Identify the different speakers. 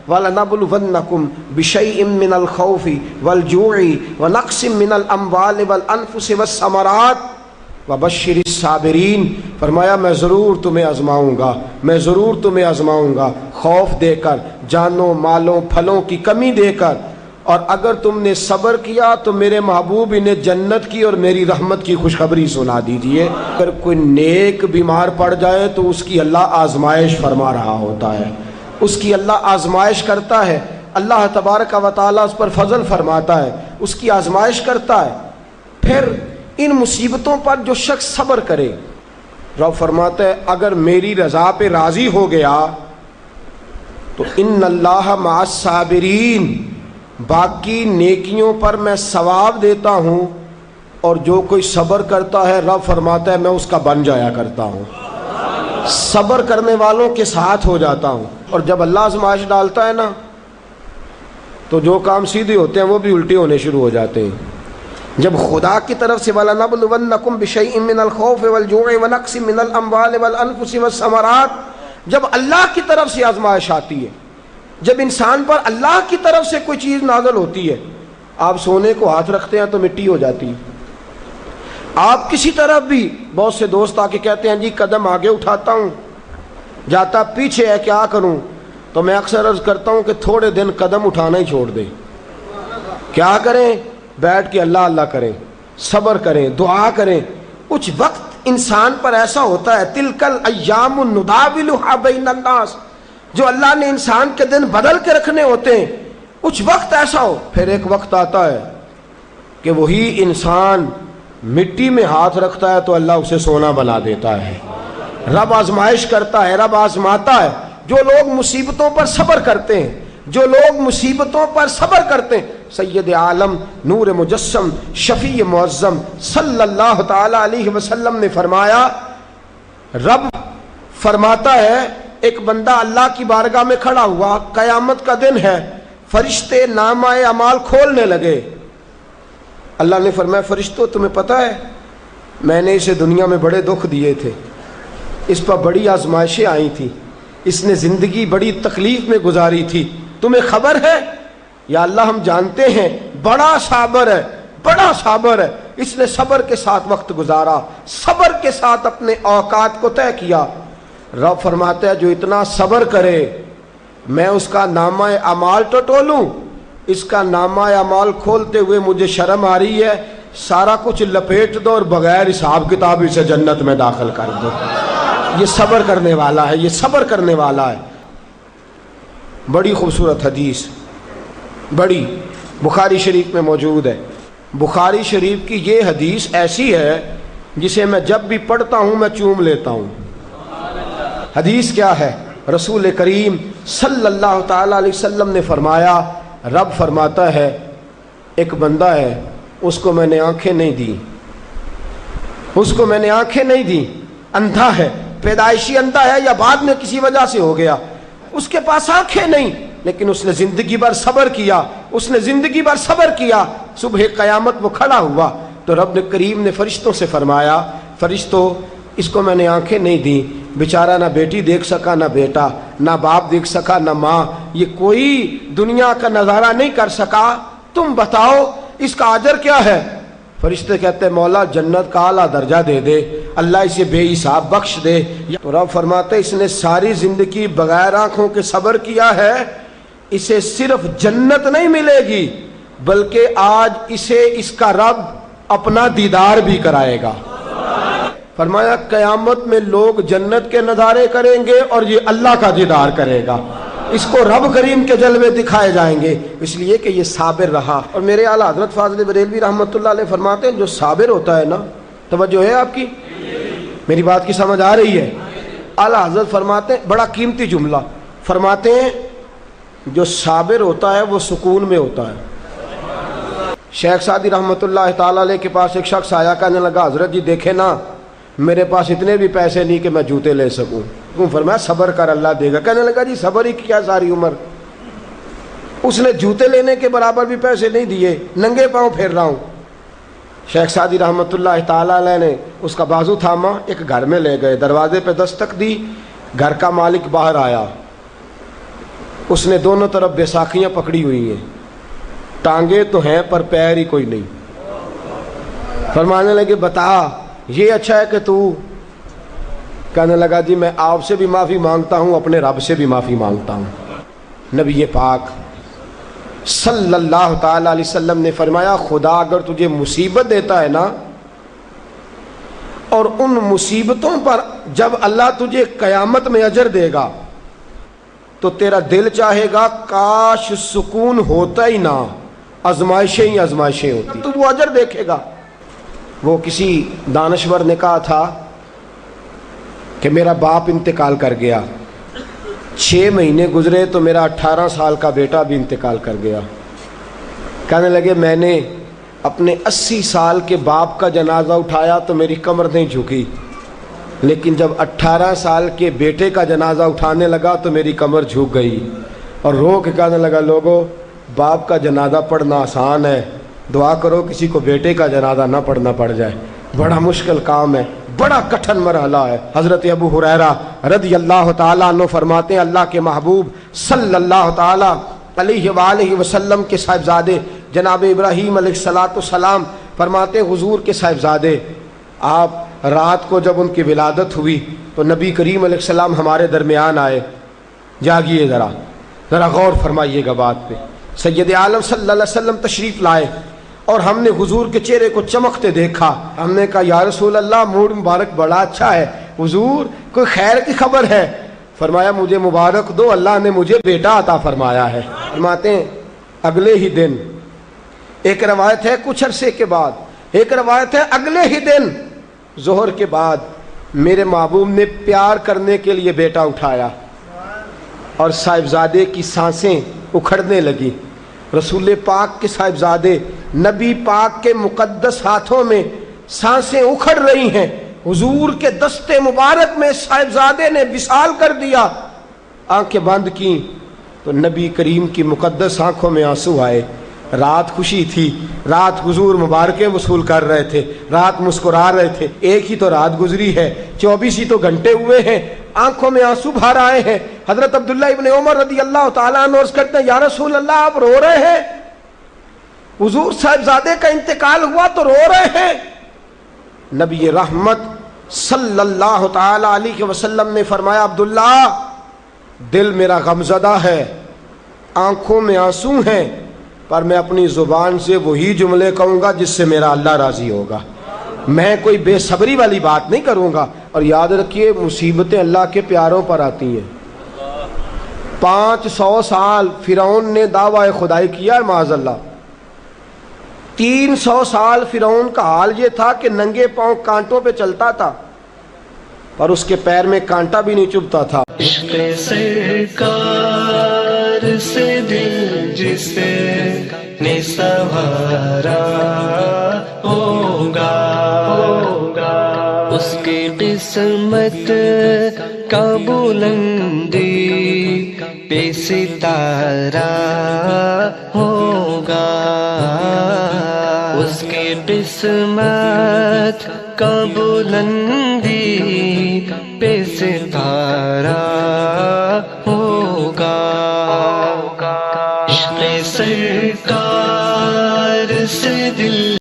Speaker 1: وَلَنَبْلُوَنَّكُمْ بِشَيْءٍ مِّنَ الْخَوْفِ وَالْجُوعِ وَنَقْصٍ مِّنَ الْأَمْوَالِ وَالْأَنفُسِ وَالثَّمَرَاتِ وَبَشِّرِ الصَّابِرِينَ۔ فرمایا میں ضرور تمہیں آزماؤں گا، میں ضرور تمہیں آزماؤں گا، خوف دے کر، جانوں مالوں پھلوں کی کمی دے کر، اور اگر تم نے صبر کیا تو میرے محبوب انہیں جنت کی اور میری رحمت کی خوشخبری سنا دیجئے۔ اگر کوئی نیک بیمار پڑ جائے تو اس کی اللہ آزمائش فرما رہا ہوتا ہے، اس کی اللہ آزمائش کرتا ہے، اللہ تبارک و تعالیٰ اس پر فضل فرماتا ہے، اس کی آزمائش کرتا ہے۔ پھر ان مصیبتوں پر جو شخص صبر کرے، رب فرماتا ہے اگر میری رضا پہ راضی ہو گیا تو ان اللہ مع الصابرین، باقی نیکیوں پر میں ثواب دیتا ہوں، اور جو کوئی صبر کرتا ہے رب فرماتا ہے میں اس کا بن جایا کرتا ہوں، صبر کرنے والوں کے ساتھ ہو جاتا ہوں۔ اور جب اللہ آزمائش ڈالتا ہے نا تو جو کام سیدھے ہوتے ہیں وہ بھی الٹے ہونے شروع ہو جاتے ہیں۔ جب خدا کی طرف سے وَلَنَبْلُوَنَّكُمْ بِشَيْءٍ مِّنَ الْخَوْفِ وَالْجُوعِ وَنَقْصٍ مِّنَ الْأَمْوَالِ وَالْأَنفُسِ وَالثَّمَرَاتِ، جب اللہ کی طرف سے آزمائش آتی ہے، جب انسان پر اللہ کی طرف سے کوئی چیز نازل ہوتی ہے، آپ سونے کو ہاتھ رکھتے ہیں تو مٹی ہو جاتی ہے، آپ کسی طرف بھی، بہت سے دوست آ کے کہتے ہیں جی قدم آگے اٹھاتا ہوں جاتا پیچھے ہے کیا کروں، تو میں اکثر عرض کرتا ہوں کہ تھوڑے دن قدم اٹھانا ہی چھوڑ دیں، کیا کریں، بیٹھ کے اللہ اللہ کریں، صبر کریں، دعا کریں۔ کچھ وقت انسان پر ایسا ہوتا ہے تلک الایام نداولها بین الناس، جو اللہ نے انسان کے دن بدل کے رکھنے ہوتے ہیں، کچھ وقت ایسا ہو، پھر ایک وقت آتا ہے کہ وہی انسان مٹی میں ہاتھ رکھتا ہے تو اللہ اسے سونا بنا دیتا ہے۔ رب آزمائش کرتا ہے، رب آزماتا ہے۔ جو لوگ مصیبتوں پر صبر کرتے ہیں، جو لوگ مصیبتوں پر صبر کرتے ہیں، سید عالم نور مجسم شفیع معظم صلی اللہ تعالی علیہ وسلم نے فرمایا، رب فرماتا ہے ایک بندہ اللہ کی بارگاہ میں کھڑا ہوا، قیامت کا دن ہے، فرشتے نامہ اعمال کھولنے لگے۔ اللہ نے فرمایا فرشتوں تمہیں پتہ ہے میں نے اسے دنیا میں بڑے دکھ دیے تھے، اس پر بڑی آزمائشیں آئی تھیں، اس نے زندگی بڑی تکلیف میں گزاری تھی، تمہیں خبر ہے؟ یا اللہ ہم جانتے ہیں، بڑا صابر ہے، بڑا صابر ہے، اس نے صبر کے ساتھ وقت گزارا، صبر کے ساتھ اپنے اوقات کو طے کیا۔ رب فرماتا ہے جو اتنا صبر کرے میں اس کا نامہ اعمال ٹٹولوں، اس کا نامہ اعمال کھولتے ہوئے مجھے شرم آ رہی ہے، سارا کچھ لپیٹ دو اور بغیر حساب کتاب اسے جنت میں داخل کر دو۔ یہ صبر کرنے والا ہے، یہ صبر کرنے والا ہے۔ بڑی خوبصورت حدیث، بڑی، بخاری شریف میں موجود ہے۔ بخاری شریف کی یہ حدیث ایسی ہے جسے میں جب بھی پڑھتا ہوں میں چوم لیتا ہوں۔ حدیث کیا ہے؟ رسول کریم صلی اللہ تعالی علیہ وسلم نے فرمایا، رب فرماتا ہے ایک بندہ ہے اس کو میں نے آنکھیں نہیں دی، اس کو میں نے آنکھیں نہیں دی، اندھا ہے، پیدائشی اندھا ہے یا بعد میں کسی وجہ سے ہو گیا، اس کے پاس آنکھیں نہیں، لیکن اس نے زندگی بھر صبر کیا، اس نے زندگی بھر صبر کیا، صبح قیامت وہ کھڑا ہوا تو رب کریم نے فرشتوں سے فرمایا، فرشتوں اس کو میں نے آنکھیں نہیں دی، بیچارہ نہ بیٹی دیکھ سکا نہ بیٹا، نہ باپ دیکھ سکا نہ ماں، یہ کوئی دنیا کا نظارہ نہیں کر سکا، تم بتاؤ اس کا اجر کیا ہے؟ فرشتے کہتے ہیں مولا جنت کا اعلیٰ درجہ دے دے، اللہ اسے بے حساب بخش دے۔ تو رب فرماتے اس نے ساری زندگی بغیر آنکھوں کے صبر کیا ہے، اسے صرف جنت نہیں ملے گی بلکہ آج اسے اس کا رب اپنا دیدار بھی کرائے گا۔ فرمایا قیامت میں لوگ جنت کے نظارے کریں گے اور یہ اللہ کا دیدار کرے گا، اس کو رب کریم کے جلوے دکھائے جائیں گے، اس لیے کہ یہ صابر رہا۔ اور میرے اعلیٰ حضرت فاضل بریلوی رحمۃ اللہ علیہ فرماتے ہیں جو صابر ہوتا ہے نا، توجہ ہے آپ کی، میری بات کی سمجھ آ رہی ہے؟ اعلیٰ حضرت فرماتے ہیں بڑا قیمتی جملہ، فرماتے ہیں جو صابر ہوتا ہے وہ سکون میں ہوتا ہے۔ شیخ سعدی رحمۃ اللہ تعالی علیہ کے پاس ایک شخص آیا، کہنے لگا حضرت جی دیکھیں نا میرے پاس اتنے بھی پیسے نہیں کہ میں جوتے لے سکوں، فرمایا صبر کر اللہ دے گا۔ کہنے لگا جی صبر ہی کیا ساری عمر، اس نے جوتے لینے کے برابر بھی پیسے نہیں دیے، ننگے پاؤں پھیر رہا ہوں۔ شیخ سعدی رحمۃ اللہ تعالی علیہ نے اس کا بازو تھاما، ایک گھر میں لے گئے، دروازے پہ دستک دی، گھر کا مالک باہر آیا، اس نے دونوں طرف بیساکھیاں پکڑی ہوئی ہیں، ٹانگیں تو ہیں پر پیر ہی کوئی نہیں۔ فرمانے لگے بتا یہ اچھا ہے کہ تو، کہنے لگا جی میں آپ سے بھی معافی مانگتا ہوں، اپنے رب سے بھی معافی مانگتا ہوں۔ نبی پاک صلی اللہ تعالی علیہ وسلم نے فرمایا خدا اگر تجھے مصیبت دیتا ہے نا، اور ان مصیبتوں پر جب اللہ تجھے قیامت میں اجر دے گا تو تیرا دل چاہے گا کاش سکون ہوتا ہی نہ، آزمائشیں ہی آزمائشیں ہوتی، تو وہ اجر دیکھے گا۔ وہ کسی دانشور نے کہا تھا کہ میرا باپ انتقال کر گیا، 6 مہینے گزرے تو میرا 18 سال کا بیٹا بھی انتقال کر گیا۔ کہنے لگے میں نے اپنے 80 سال کے باپ کا جنازہ اٹھایا تو میری کمر نہیں جھکی، لیکن جب 18 سال کے بیٹے کا جنازہ اٹھانے لگا تو میری کمر جھک گئی، اور رو کے کہنے لگا لوگو باپ کا جنازہ پڑھنا آسان ہے، دعا کرو کسی کو بیٹے کا جنازہ نہ پڑھنا پڑ جائے، بڑا مشکل کام ہے، بڑا کٹھن مرحلہ ہے۔ حضرت ابو ہریرہ رضی اللہ تعالیٰ عنہ فرماتے ہیں اللہ کے محبوب صلی اللہ تعالیٰ علیہ وآلہ وسلم کے صاحبزادے جناب ابراہیم علیہ السلام فرماتے ہیں حضور کے صاحبزادے آپ رات کو جب ان کی ولادت ہوئی تو نبی کریم علیہ السلام ہمارے درمیان آئے۔ جاگیے ذرا غور فرمائیے گا بات پہ۔ سید عالم صلی اللہ علیہ وسلم تشریف لائے اور ہم نے حضور کے چہرے کو چمکتے دیکھا۔ ہم نے کہا یا رسول اللہ موڈ مبارک بڑا اچھا ہے، حضور کوئی خیر کی خبر ہے؟ فرمایا مجھے مبارک دو، اللہ نے مجھے بیٹا عطا فرمایا ہے۔ فرماتے ہیں اگلے ہی دن، ایک روایت ہے کچھ عرصے کے بعد، ایک روایت ہے اگلے ہی دن ظہر کے بعد میرے محبوب نے پیار کرنے کے لیے بیٹا اٹھایا اور صاحبزادے کی سانسیں اکھڑنے لگی۔ رسول پاک کے صاحبزادے نبی پاک کے مقدس ہاتھوں میں سانسیں اکھڑ رہی ہیں، حضور کے دستے مبارک میں صاحبزادے نے وصال کر دیا۔ آنکھیں بند کی تو نبی کریم کی مقدس آنکھوں میں آنسو آئے۔ رات خوشی تھی، رات حضور مبارکیں وصول کر رہے تھے، رات مسکرا رہے تھے، ایک ہی تو رات گزری ہے، 24 ہی تو گھنٹے ہوئے ہیں، آنکھوں میں آنسو بھر آئے ہیں۔ حضرت عبداللہ ابن عمر رضی اللہ تعالیٰ عنہ عرض کرتے ہیں یا رسول اللہ آپ رو رہے ہیں؟ حضور صاحبزادے کا انتقال ہوا تو رو رہے ہیں؟ نبی رحمت صلی اللہ تعالیٰ علیہ وسلم نے فرمایا عبداللہ دل میرا غمزدہ ہے، آنکھوں میں آنسو ہیں، پر میں اپنی زبان سے وہی جملے کہوں گا جس سے میرا اللہ راضی ہوگا، میں کوئی بے صبری والی بات نہیں کروں گا۔ اور یاد رکھیے مصیبتیں اللہ کے پیاروں پر آتی ہیں۔ 500 سال فرعون نے دعویٰ خدائی کیا ہے معاذ اللہ، 300 سال فرعون کا حال یہ تھا کہ ننگے پاؤں کانٹوں پہ چلتا تھا پر اس کے پیر میں کانٹا بھی نہیں چبھتا تھا۔
Speaker 2: عشق سرکار سے دل جس نے سنوارا ہوگا، اس کی قسمت کا بلندی پہ ستارہ ہوگا، اس کی قسمت کا بلندی پہ ستارہ